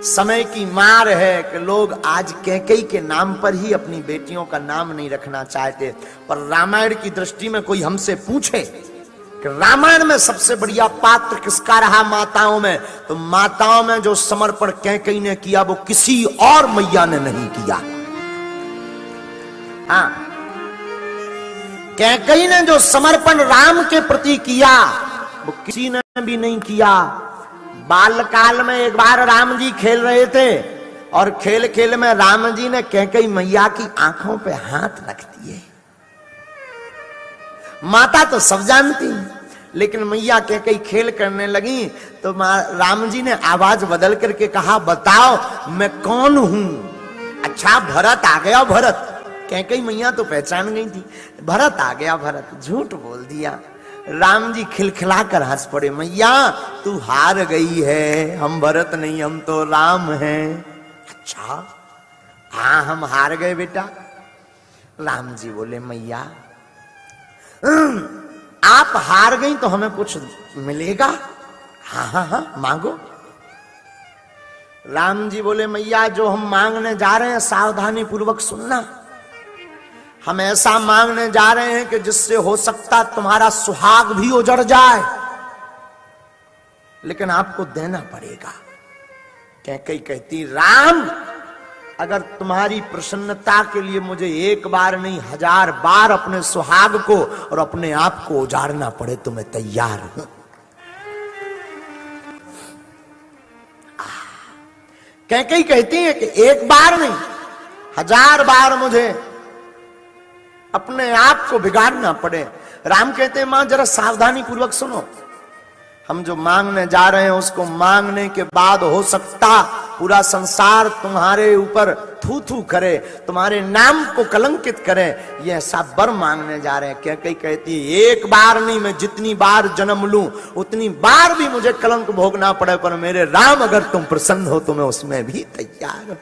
समय की मार है कि लोग आज कैकेयी के नाम पर ही अपनी बेटियों का नाम नहीं रखना चाहते। पर रामायण की दृष्टि में कोई हमसे पूछे कि रामायण में सबसे बढ़िया पात्र किसका रहा माताओं में, तो माताओं में जो समर्पण कैकेयी ने किया वो किसी और मैया ने नहीं किया। हाँ, कैकेयी ने जो समर्पण राम के प्रति किया वो किसी ने भी नहीं किया। बालकाल में एक बार राम जी खेल रहे थे और खेल खेल में राम जी ने कैकेयी मैया की आंखों पे हाथ रख दिए। माता तो सब जानती, लेकिन मैया कैकेयी खेल करने लगी तो राम जी ने आवाज बदल करके कहा, बताओ मैं कौन हूं। अच्छा भरत आ गया। भरत, कैकेयी मैया तो पहचान गई थी, भरत आ गया। भरत झूठ बोल दिया। राम जी खिलखिला कर हंस पड़े, मैया तू हार गई है, हम भरत नहीं हम तो राम हैं। अच्छा हाँ हम हार गए बेटा। राम जी बोले, मैया आप हार गई तो हमें कुछ मिलेगा? हाँ हाँ हाँ मांगो। राम जी बोले, मैया जो हम मांगने जा रहे हैं सावधानी पूर्वक सुनना। हम ऐसा मांगने जा रहे हैं कि जिससे हो सकता तुम्हारा सुहाग भी उजड़ जाए, लेकिन आपको देना पड़ेगा। कैकेयी कहती, राम अगर तुम्हारी प्रसन्नता के लिए मुझे एक बार नहीं 1000 बार अपने सुहाग को और अपने आप को उजाड़ना पड़े तो मैं तैयार हूं। कैकेयी कहती है कि एक बार नहीं 1000 बार मुझे अपने आप को बिगाड़ना पड़े। राम कहते हैं, मां जरा सावधानी पूर्वक सुनो, हम जो मांगने जा रहे हैं उसको मांगने के बाद हो सकता पूरा संसार तुम्हारे ऊपर थू थू करे, तुम्हारे नाम को कलंकित करे, ये ऐसा वर मांगने जा रहे हैं। कैकेयी कहती है, एक बार नहीं मैं जितनी बार जन्म लूं उतनी बार भी मुझे कलंक भोगना पड़े, पर मेरे राम अगर तुम प्रसन्न हो तो मैं उसमें भी तैयार हूं।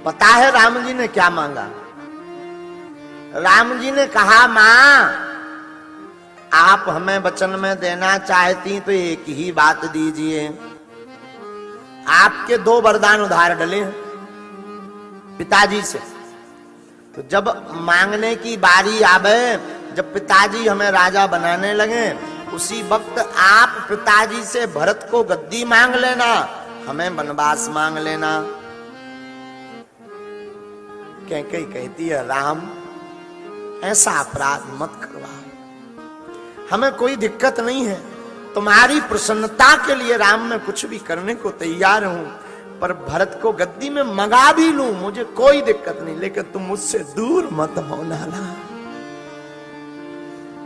पता है राम जी ने क्या मांगा? राम जी ने कहा, मां आप हमें वचन में देना चाहती तो एक ही बात दीजिए। आपके 2 वरदान उधार डले पिताजी से, तो जब मांगने की बारी आवे, जब पिताजी हमें राजा बनाने लगे, उसी वक्त आप पिताजी से भरत को गद्दी मांग लेना, हमें वनवास मांग लेना। कैकेयी कहती है, राम ऐसा अपराध मत करवाओ, हमें कोई दिक्कत नहीं है, तुम्हारी प्रसन्नता के लिए राम मैं कुछ भी करने को तैयार हूं, पर भरत को गद्दी में मंगा भी लूं मुझे कोई दिक्कत नहीं, लेकिन तुम मुझसे दूर मत होना ना।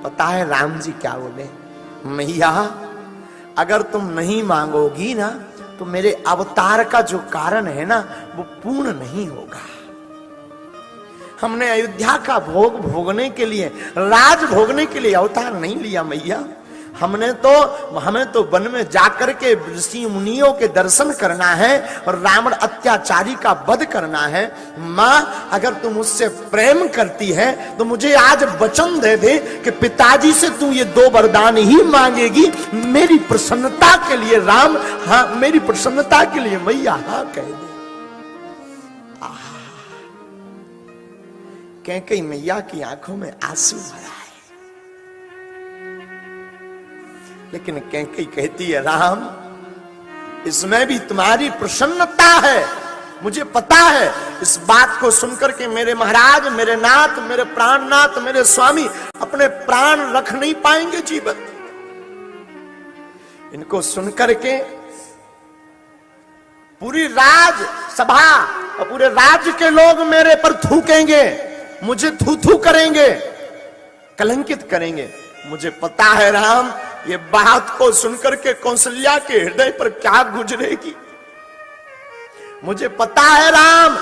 पता है राम जी क्या बोले? मैया अगर तुम नहीं मांगोगी ना तो मेरे अवतार का जो कारण है ना वो पूर्ण नहीं होगा। हमने अयोध्या का भोग भोगने के लिए, राज भोगने के लिए अवतार नहीं लिया मैया। हमें तो वन में जाकर के ऋषि मुनियों के दर्शन करना है और रावण अत्याचारी का वध करना है। मां अगर तुम मुझसे प्रेम करती है तो मुझे आज वचन दे दे कि पिताजी से तू ये 2 वरदान ही मांगेगी मेरी प्रसन्नता के लिए। राम हाँ, मेरी प्रसन्नता के लिए मैया हाँ कह दे। कैकेयी मैया की आंखों में आंसू भरा है, लेकिन कैकेयी कहती है, राम इसमें भी तुम्हारी प्रसन्नता है, मुझे पता है। इस बात को सुनकर के मेरे महाराज, मेरे नाथ, मेरे प्राणनाथ, मेरे स्वामी अपने प्राण रख नहीं पाएंगे जीवन। इनको सुनकर के पूरी राज सभा और पूरे राज्य के लोग मेरे पर थूकेंगे, मुझे थू थू करेंगे, कलंकित करेंगे। मुझे पता है राम ये बात को सुनकर के कौशल्या के हृदय पर क्या गुजरेगी। मुझे पता है राम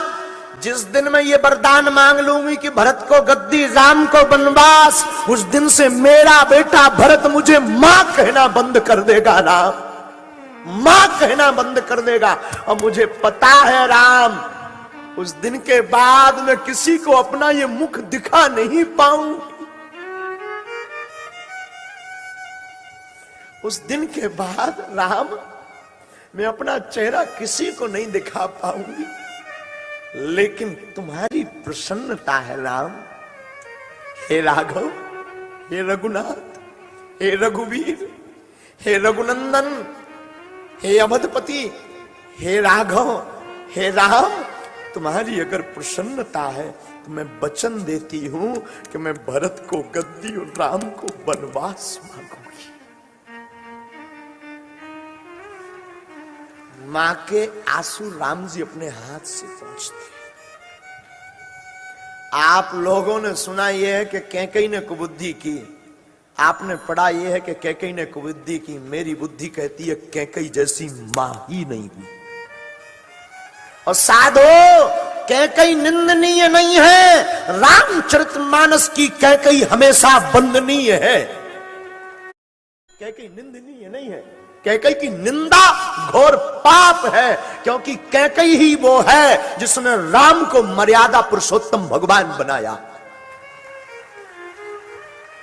जिस दिन मैं ये वरदान मांग लूंगी कि भरत को गद्दी, राम को वनवास, उस दिन से मेरा बेटा भरत मुझे मां कहना बंद कर देगा। राम मां कहना बंद कर देगा। और मुझे पता है राम उस दिन के बाद मैं किसी को अपना ये मुख दिखा नहीं पाऊंगी। उस दिन के बाद राम, मैं अपना चेहरा किसी को नहीं दिखा पाऊंगी, लेकिन तुम्हारी प्रसन्नता है राम। हे राघव, हे रघुनाथ, हे रघुवीर, हे रघुनंदन, हे अवधपति, हे राघव, हे राम, तुम्हारी अगर प्रसन्नता है तो मैं वचन देती हूं कि मैं भरत को गद्दी और राम को वनवास मांगूंगी। मां के आंसू राम जी अपने हाथ से पहुंचते। आप लोगों ने सुना यह है कि कैकेयी ने कुबुद्धि की, आपने पढ़ा यह है कि कैकेयी ने कुबुद्धि की। मेरी बुद्धि कहती है कैकेयी जैसी मां ही नहीं हुई। और साधो, कैकेयी निंदनीय नहीं है, रामचरितमानस की कैकेयी हमेशा वंदनीय है। कैकेयी निंदनीय नहीं है, कैकेयी की निंदा घोर पाप है, क्योंकि कैकेयी ही वो है जिसने राम को मर्यादा पुरुषोत्तम भगवान बनाया।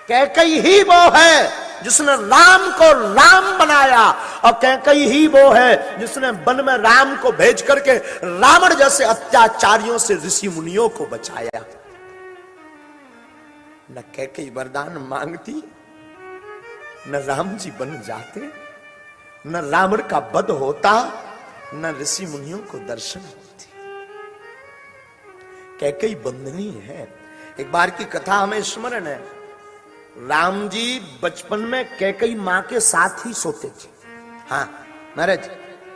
कैकेयी ही वो है जिसने राम को राम बनाया, और कैकेयी ही वो है जिसने वन में राम को भेज करके रावण जैसे अत्याचारियों से ऋषि मुनियों को बचाया। न कैकेयी वरदान मांगती, न राम जी बन जाते, न रावण का वध होता, न ऋषि मुनियों को दर्शन होती। कैकेयी बंदनीय है। एक बार की कथा हमें स्मरण है, राम जी बचपन में कैकेयी मां के साथ ही सोते थे। हाँ महाराज,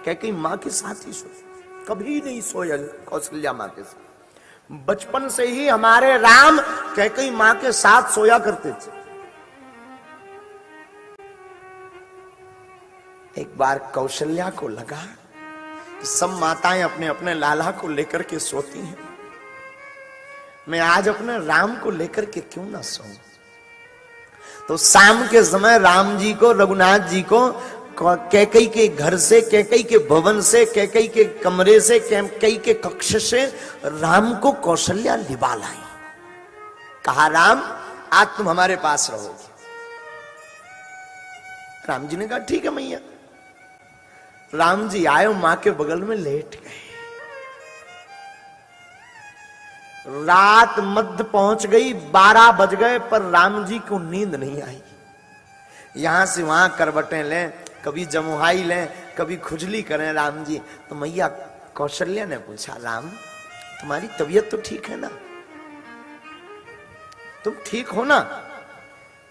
कैकेयी मां के साथ ही सोते, कभी नहीं सोए कौशल्या मां के साथ। बचपन से ही हमारे राम कैकेयी मां के साथ सोया करते थे। एक बार कौशल्या को लगा कि सब माताएं अपने अपने लाला को लेकर के सोती हैं, मैं आज अपने राम को लेकर के क्यों ना सोऊं। तो शाम के समय राम जी को, रघुनाथ जी को कैकेयी के घर से, कैकेयी के भवन से, कैकेयी के कमरे से, कैकेयी के कक्ष से राम को कौशल्या लिवा लाई। कहा राम आज तुम हमारे पास रहोगे। राम जी ने कहा ठीक है मैया। राम जी आए, मां के बगल में लेट गए। रात मध्य पहुंच गई, 12 बज गए, पर राम जी को नींद नहीं आई। यहां से वहां करवटें लें, कभी जमुहाई लें, कभी खुजली करें राम जी। तो मैया कौशल्या ने पूछा, राम तुम्हारी तबीयत तो ठीक है ना, तुम ठीक हो ना,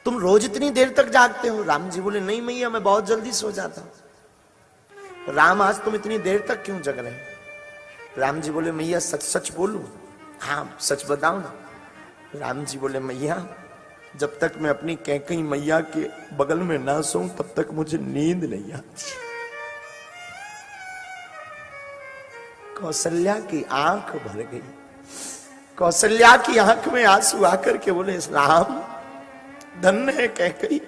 तुम रोज इतनी देर तक जागते हो। राम जी बोले नहीं मैया, मैं बहुत जल्दी सो जाता हूं। राम आज तुम इतनी देर तक क्यों जग रहे? राम जी बोले मैया सच सच बोलूं? हाँ सच बताओ ना। राम जी बोले मैया जब तक मैं अपनी कैकेयी मैया के बगल में ना सोऊं तब तक मुझे नींद नहीं आती। कौशल्या की आंख भर गई। कौशल्या की आंख में आंसू आकर के बोले राम धन्य है कैकेयी,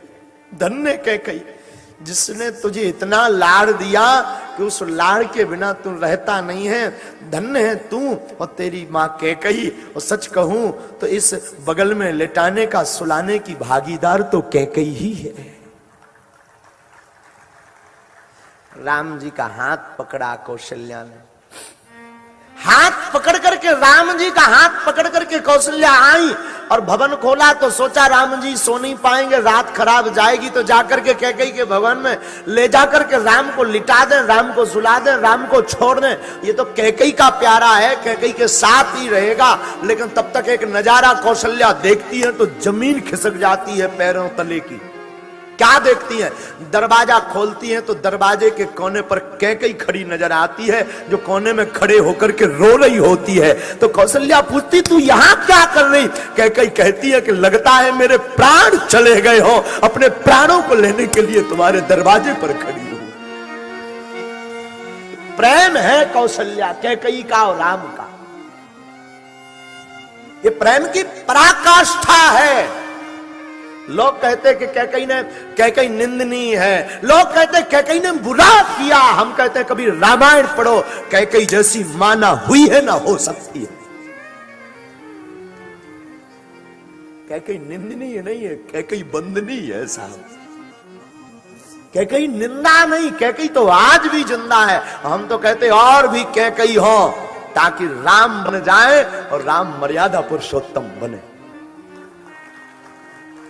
धन्य है कैकेयी, जिसने तुझे इतना लाड़ दिया कि उस लाड़ के बिना तू रहता नहीं है। धन्य है तू और तेरी मां कैकेयी। और सच कहूं तो इस बगल में लेटाने का, सुलाने की भागीदार तो कैकेयी ही है। राम जी का हाथ पकड़ा कौशल्या ने, हाथ पकड़ करके, राम जी का हाथ पकड़ करके कौशल्या आई और भवन खोला। तो सोचा राम जी सो नहीं पाएंगे, रात खराब जाएगी, तो जाकर के कैकेयी के भवन में ले जाकर के राम को लिटा दें, राम को सुला दें, राम को छोड़ दें। ये तो कैकेयी का प्यारा है, कैकेयी के साथ ही रहेगा। लेकिन तब तक एक नजारा कौशल्या देखती है तो जमीन खिसक जाती है पैरों तले की। क्या देखती हैं? दरवाजा खोलती हैं तो दरवाजे के कोने पर कैकेयी खड़ी नजर आती है, जो कोने में खड़े होकर के रो रही होती है। तो कौशल्या पूछती तू यहां क्या कर रही? कैकेयी कहती है कि लगता है मेरे प्राण चले गए हो, अपने प्राणों को लेने के लिए तुम्हारे दरवाजे पर खड़ी हूं। प्रेम है कौशल्या कैकेयी का और राम का, ये प्रेम की पराकाष्ठा है। लोग कहते कि कैकेयी निंदनीय है, लोग कहते कैकेयी ने बुरा किया, हम कहते हैं कभी रामायण पढ़ो, कैकेयी जैसी मां ना हुई है ना हो सकती है। कैकेयी निंदनीय नहीं है, कैकेयी बंदनीय है साहब। कैकई निंदा नहीं, कैकई तो आज भी जिंदा है। हम तो कहते और भी कैकई हो ताकि राम बन जाए और राम मर्यादा पुरुषोत्तम बने।